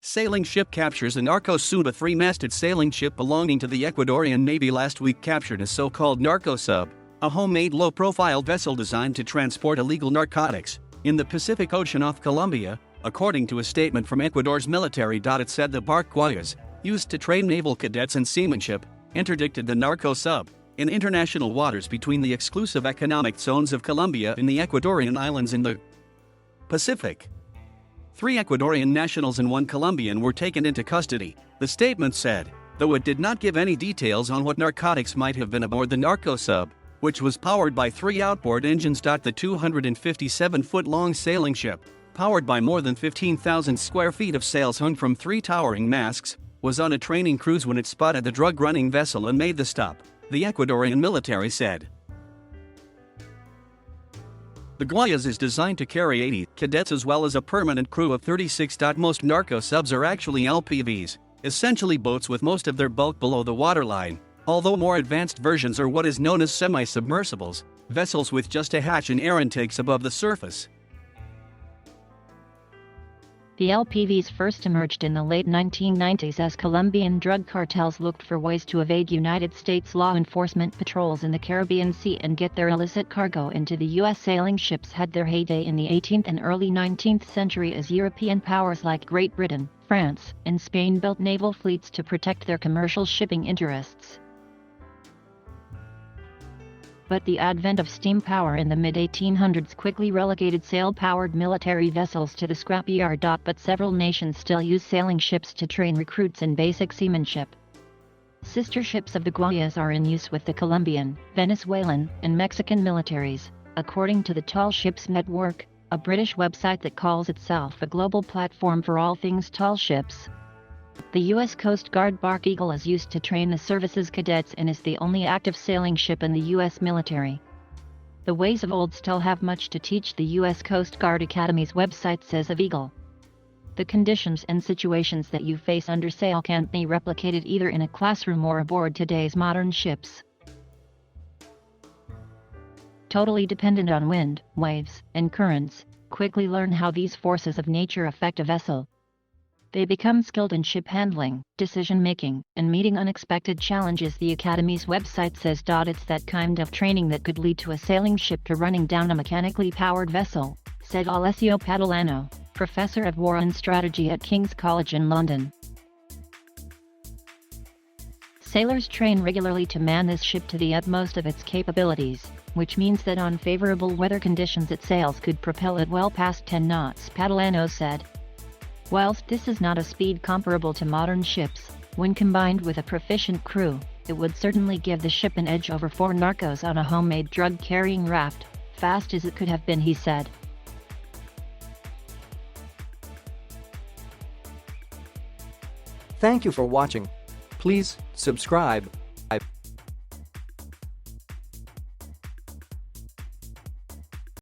Sailing ship captures a narco sub. A three-masted sailing ship belonging to the Ecuadorian Navy last week captured a so-called narco sub, a homemade low-profile vessel designed to transport illegal narcotics, in the Pacific Ocean off Colombia, according to a statement from Ecuador's military.It said the barque Guayas, used to train naval cadets in seamanship, interdicted the narco sub in international waters between the exclusive economic zones of Colombia and the Ecuadorian islands in the Pacific. 3 Ecuadorian nationals and 1 Colombian were taken into custody, the statement said, though it did not give any details on what narcotics might have been aboard the narco sub, which was powered by 3 outboard engines. The 257-foot-long sailing ship, powered by more than 15,000 square feet of sails hung from 3 towering masts, was on a training cruise when it spotted the drug-running vessel and made the stop, the Ecuadorian military said. The Guayas is designed to carry 80 cadets as well as a permanent crew of 36. Most narco subs are actually LPVs, essentially boats with most of their bulk below the waterline, although more advanced versions are what is known as semi-submersibles, vessels with just a hatch and air intakes above the surface. The LPVs first emerged in the late 1990s as Colombian drug cartels looked for ways to evade United States law enforcement patrols in the Caribbean Sea and get their illicit cargo into the U.S. Sailing ships had their heyday in the 18th and early 19th century as European powers like Great Britain, France, and Spain built naval fleets to protect their commercial shipping interests. But the advent of steam power in the mid-1800s quickly relegated sail-powered military vessels to the scrapyard. But several nations still use sailing ships to train recruits in basic seamanship. Sister ships of the Guayas are in use with the Colombian, Venezuelan, and Mexican militaries, according to the Tall Ships Network, a British website that calls itself a global platform for all things tall ships. The U.S. Coast Guard barque Eagle is used to train the service's cadets and is the only active sailing ship in the U.S. military. The ways of old still have much to teach, the U.S. Coast Guard Academy's website says of Eagle. The conditions and situations that you face under sail can't be replicated either in a classroom or aboard today's modern ships. Totally dependent on wind, waves, and currents, quickly learn how these forces of nature affect a vessel. They become skilled in ship handling, decision-making, and meeting unexpected challenges, the Academy's website says. It's that kind of training that could lead to a sailing ship to running down a mechanically powered vessel, said Alessio Padolano, professor of war and strategy at King's College in London. Sailors train regularly to man this ship to the utmost of its capabilities, which means that unfavorable weather conditions its sails could propel it well past 10 knots, Padolano said. Whilst this is not a speed comparable to modern ships, when combined with a proficient crew, it would certainly give the ship an edge over 4 narcos on a homemade drug-carrying raft, fast as it could have been, he said. Thank you for watching. Please subscribe.